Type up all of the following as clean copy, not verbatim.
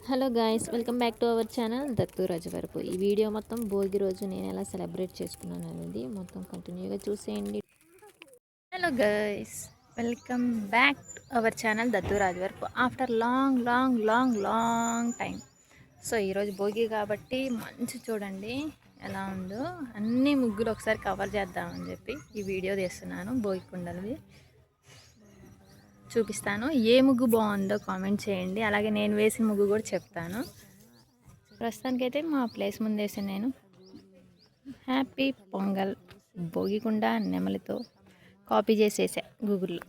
Hello guys, welcome back to our channel Dattu Rajavarapu. ఈ video మొత్తం భోగి రోజు నేను ఎలా సెలబ్రేట్ చేసుకున్నాను అనేది మొత్తం కంటిన్యూగా చూసేయండి. Hello guys, welcome back to our channel Dattu Rajavarapu after long long long long time. So ఈరోజు భోగి కాబట్టి మంచి చూడండి ఎలా ఉందో. అన్ని ముగ్గులు ఒకసారి కవర్ చేద్దామని చెప్పి ఈ వీడియో తీస్తున్నాను. భోగి కుండలవి చూపిస్తాను. ఏ ముగ్గు బాగుందో కామెంట్ చేయండి. అలాగే నేను వేసిన ముగ్గు కూడా చెప్తాను. ప్రస్తుతానికైతే మా ప్లేస్ ముందు వేసాను నేను. హ్యాపీ పొంగల్ భోగికుండ నెమలితో కాపీ చేసేసా గూగుల్లో.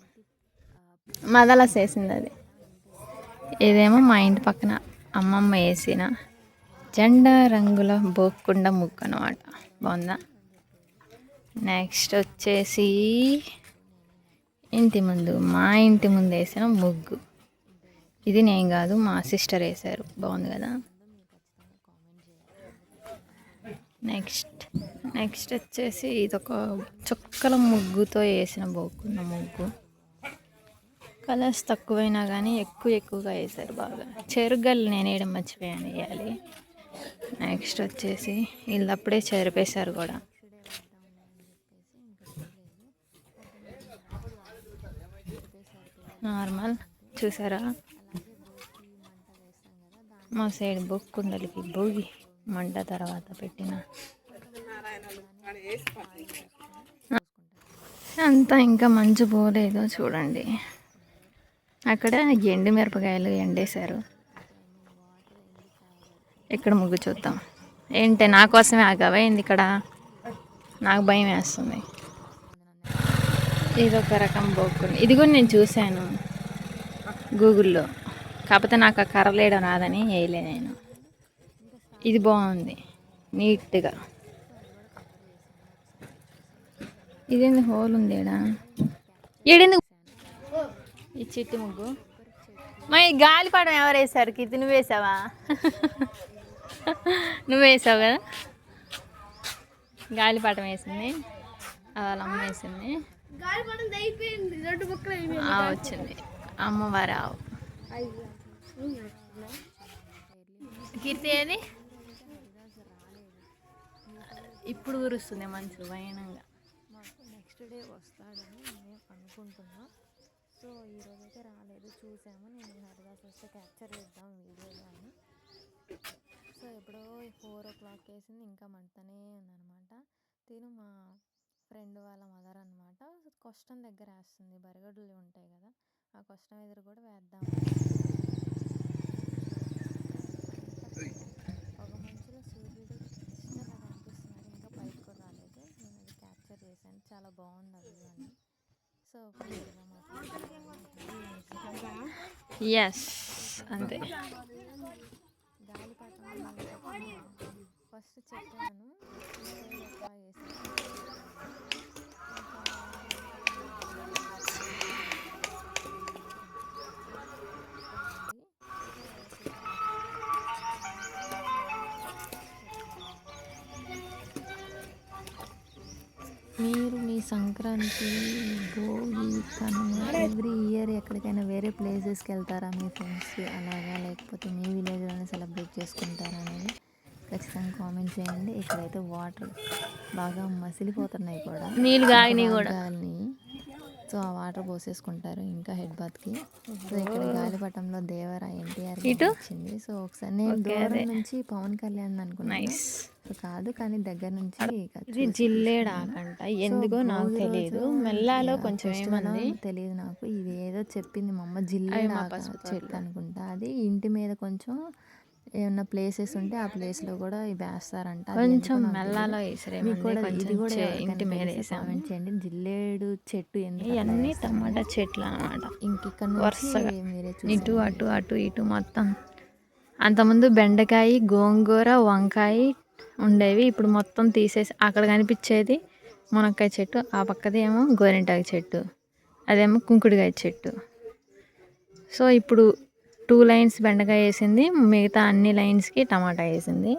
మదలస్ వేసింది అది. ఇదేమో మా ఇంటి పక్కన అమ్మమ్మ వేసిన జెండా రంగుల భోగికుండ ముగ్గు అనమాట. బాగుందా? నెక్స్ట్ వచ్చేసి మా ఇంటి ముందు వేసిన ముగ్గు. ఇది నేను కాదు, మా సిస్టర్ వేశారు. బాగుంది కదా? నెక్స్ట్ వచ్చేసి ఇదొక చుక్కల ముగ్గుతో వేసిన బోకున్న ముగ్గు. కలర్స్ తక్కువైనా కానీ ఎక్కువగా వేశారు బాగా. చెరుగల్లు నేను వేయడం మర్చిపోయాను, వేయాలి. నెక్స్ట్ వచ్చేసి వీళ్ళు అప్పుడే చెరిపేశారు కూడా. నార్మల్ చూసారా? మా సైడ్ బొక్కుండలికి భోగి మంట తర్వాత పెట్టిన అంతా ఇంకా మంచు పోలేదో చూడండి. అక్కడ ఎండు మిరపకాయలు ఎండేశారు. ఇక్కడ ముగ్గు చూద్దాం. ఏంటి నా కోసమే ఆగవైంది ఇక్కడ? నాకు భయం వేస్తుంది. ఇదొక రకం బొక్కుండ. ఇది కూడా నేను చూశాను గూగుల్లో. కాకపోతే నాకు ఆ కర్రలేయడం రాదని వేయలే నేను. ఇది బాగుంది నీట్గా. ఇదేంది హోల్ ఉంది ఏడెందుకు? ఈ చిట్టి ముగ్గు మా గాలిపటం ఎవరు వేసారు? కీర్తి నువ్వు వేసావా? నువ్వు వేసావు కదా? గాలిపటం వేసింది, వాళ్ళ అమ్మ వేసింది. వచ్చింది అమ్మవారు ఆవు. కీర్తి ఏది ఇప్పుడు కురుస్తుంది మంచు భయానంగా. నెక్స్ట్ డే వస్తాడని నేను అనుకుంటున్నా. సో ఈరోజైతే రాలేదు, చూసాము. నేను హరిదాస్ వస్తే క్యాప్చర్ చేద్దాం వీడియోలో అని. సో ఎప్పుడో 4 o'clock వేసింది, ఇంకా మంటనే ఉందన్నమాట. తిను మా ఫ్రెండ్ వాళ్ళ మదర్ అనమాట. కష్టం దగ్గర వేస్తుంది. బరగడులు ఉంటాయి కదా, ఆ కష్టం ఎదురు కూడా వేద్దాం. ఒక మంచులో సూర్యుడు చిన్నగా కనిపిస్తున్నాడు, ఇంకా పైకి కూడా రాలేదు. నేను అది క్యాప్చర్ చేశాను, చాలా బాగుంది అది అని. సో ఎస్ అంతే. గాలిపటం ఫస్ట్ చెప్పాను ఎట్లా వేసాను. మీరు మీ సంక్రాంతి, భోగి, కనుమ ఎవ్రీ ఇయర్ ఎక్కడికైనా వేరే ప్లేసెస్కి వెళ్తారా మీ ఫ్రెండ్స్ అలాగా, లేకపోతే మీ విలేజ్లోనే సెలబ్రేట్ చేసుకుంటారా అనేది ఖచ్చితంగా కామెంట్ చేయండి. ఇక్కడైతే వాటర్ బాగా మసిలిపోతున్నాయి కూడా, నీళ్ళు గాలిని. సో ఆ వాటర్ పోసేసుకుంటారు ఇంకా హెడ్ బాత్కి. సో ఇక్కడ గాలిపటంలో దేవర ఎన్టీఆర్ వచ్చింది. సో ఒకసారి నేను దూరం నుంచి పవన్ కళ్యాణ్ అనుకున్నాను, కాదు కానీ దగ్గర నుంచి జిల్లేడాకంట. ఎందుకో నాకు తెలియదు, మెల్లాలో కొంచెం ఏమన్నది తెలియదు నాకు. ఇది ఏదో చెప్పింది మా అమ్మ, జిల్లేడాక చెట్టు అనుకుంటా. అది ఇంటి మీద కొంచెం ఏమన్నా ప్లేసెస్ ఉంటే ఆ ప్లేస్లో కూడా ఇవి వేస్తారంట. కొంచెం మెల్లాలో కూడా ఇది కూడా ఇంటి మీద కామెంట్ చేయండి. జిల్లేడు చెట్టు ఎందుకు? ఇవన్నీ టమాటా చెట్లు అన్నమాట. ఇంక వరుసగా ఇటు అటు అటు ఇటు మొత్తం. అంతకుముందు బెండకాయ, గోంగూర, వంకాయ ఉండేవి. ఇప్పుడు మొత్తం తీసేసి అక్కడ కనిపించేది మునక్కాయ చెట్టు, ఆ పక్కది ఏమో గోరింటాకు చెట్టు, అదేమో కుంకుడుకాయ చెట్టు. సో ఇప్పుడు 2 లైన్స్ బెండకాయ వేసింది, మిగతా అన్ని లైన్స్కి టమాటా వేసింది.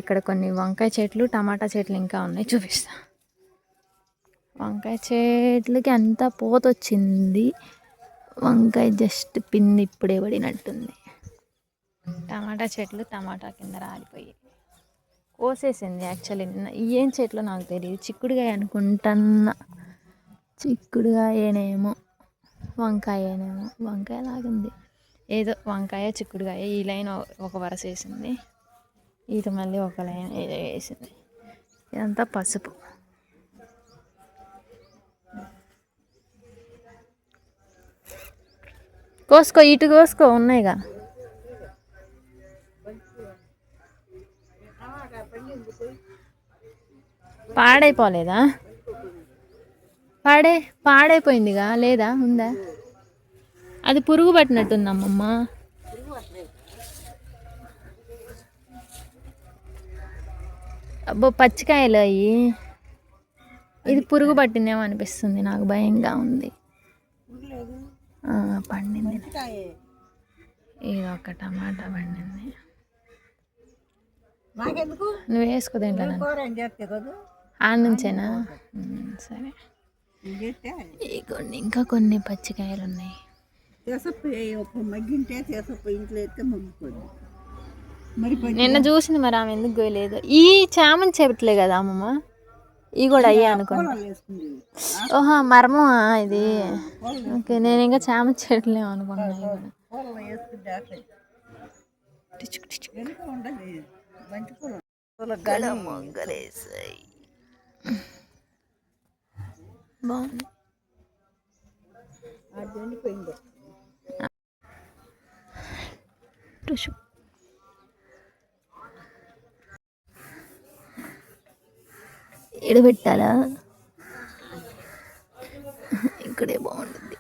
ఇక్కడ కొన్ని వంకాయ చెట్లు, టమాటా చెట్లు ఇంకా ఉన్నాయి, చూపిస్తా. వంకాయ చెట్లకి అంతా పూత వచ్చింది. వంకాయ జస్ట్ పిండి ఇప్పుడే పడినట్టుంది. టమాటా చెట్లు టమాటా కింద రాలిపోయి కోసేసింది. యాక్చువల్లీ ఏం చెట్లు నాకు తెలియదు, చిక్కుడుగాయ అనుకుంటున్నా, చిక్కుడుగాయనేమో వంకాయనేమో, వంకాయ లాగుంది ఏదో, వంకాయ చిక్కుడుగాయ. ఈ లైన్ ఒక వరస వేసింది, ఇది మళ్ళీ ఒక లైన్ ఏదో వేసింది. ఇదంతా పసుపు. కోసుకో, ఇటు కోసుకో, ఉన్నాయిగా. పాడైపోలేదా? పాడైపోయిందిగా, లేదా ఉందా? అది పురుగు పట్టినట్టుందమ్మమ్మ. అబ్బో పచ్చికాయలు అవి, ఇది పురుగు పట్టిందేమో అనిపిస్తుంది, నాకు భయంగా ఉంది. పండింది, ఇది ఒక టమాటా పండింది. నువ్వు వేసుకో దేంట్లో, ఆడ నుంచేనా? సరే, ఇంకా కొన్ని పచ్చికాయలు ఉన్నాయి. నిన్న చూసింది, మరి ఆమె ఎందుకు గోయలేదు? ఈ చామంతి చెట్లే కదా అమ్మమ్మ, ఇవి కూడా అయ్యా అనుకోండి. ఓహో మరమా ఇది, ఓకే. నేను ఇంకా చామంతి చెట్లే అనుకున్నాను. బాగుంది. ఎడబెట్టాలా? ఇక్కడే బాగుంటుంది.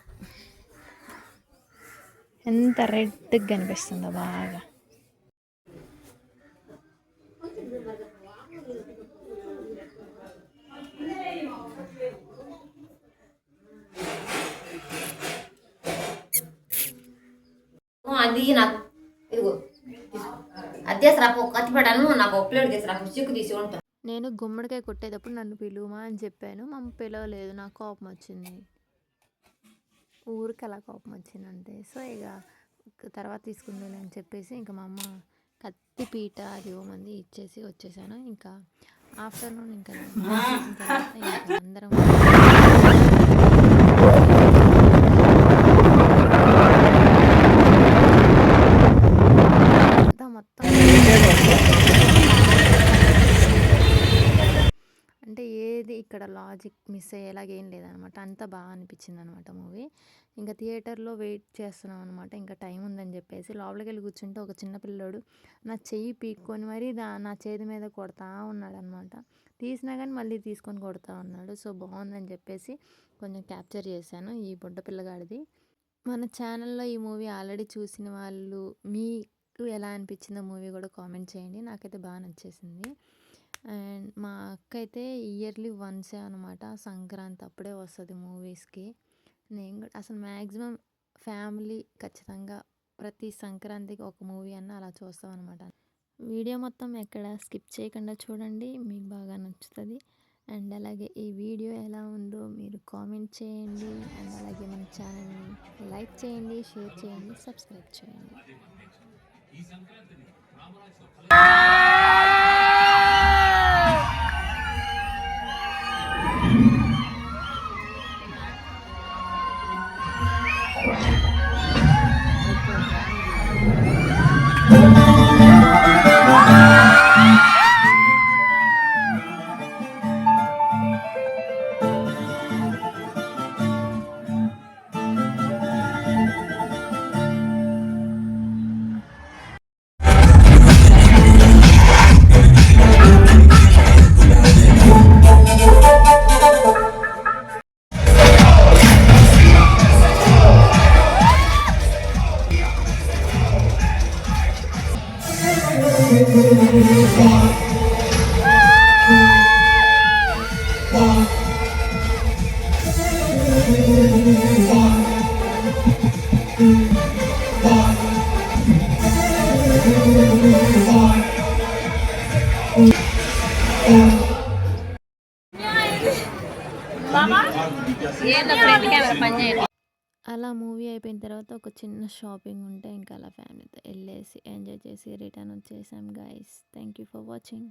ఎంత రెడ్గా కనిపిస్తుందో బాగా. అది నాకు ఇదిగో అదేసరా కత్తిపడాను, నాకు ప్లేట్ చేసి నాకు చిక్కు తీసి ఉంటాను. నేను గుమ్మడికాయ కొట్టేటప్పుడు నన్ను పిలువమా అని చెప్పాను, మా అమ్మ పిలవలేదు. నాకు కోపం వచ్చింది, ఊరికి అలా కోపం వచ్చిందంటే. సో ఇక తర్వాత తీసుకుందాం అని చెప్పేసి ఇంకా మా అమ్మ కత్తి పీట అది మంది ఇచ్చేసి వచ్చేసాను. ఇంకా ఆఫ్టర్నూన్ ఇంకా అందరం మొత్తం అంటే ఏది ఇక్కడ లాజిక్ మిస్ అయ్యేలాగా ఏం లేదనమాట. అంతా బాగా అనిపించింది అనమాట మూవీ. ఇంకా థియేటర్లో వెయిట్ చేస్తున్నాం అనమాట, ఇంకా టైం ఉందని చెప్పేసి. లోపలికి వెళ్ళి కూర్చుంటే ఒక చిన్న పిల్లోడు నా చెయ్యి పీక్కొని మరీ నా చేతి మీద కొడతా ఉన్నాడు అనమాట. తీసినా కానీ మళ్ళీ తీసుకొని కొడతా ఉన్నాడు. సో బాగుందని చెప్పేసి కొంచెం క్యాప్చర్ చేశాను ఈ బుడ్డ పిల్లగాడిది. మన ఛానల్లో ఈ మూవీ ఆల్రెడీ చూసిన వాళ్ళు మీకు ఎలా అనిపించిందో మూవీ కూడా కామెంట్ చేయండి. నాకైతే బాగా నచ్చేసింది. అండ్ మా అక్క అయితే ఇయర్లీ వన్సే అనమాట, సంక్రాంతి అప్పుడే వస్తుంది మూవీస్కి. నేను కూడా అసలు మ్యాక్సిమం ఫ్యామిలీ ఖచ్చితంగా ప్రతి సంక్రాంతికి ఒక మూవీ అన్న అలా చూస్తాం అనమాట. వీడియో మొత్తం ఎక్కడ స్కిప్ చేయకుండా చూడండి, మీకు బాగా నచ్చుతుంది. అండ్ అలాగే ఈ వీడియో ఎలా ఉందో మీరు కామెంట్ చేయండి. అండ్ అలాగే మన ఛానల్ని లైక్ చేయండి, షేర్ చేయండి, సబ్స్క్రైబ్ చేయండి. అలా మూవీ అయిపోయిన తర్వాత ఒక చిన్న షాపింగ్ ఉంటే ఇంకా అలా ఫ్యామిలీతో వెళ్ళేసి ఎంజాయ్ చేసి రిటర్న్ వచ్చేసాం guys. Thank you for watching.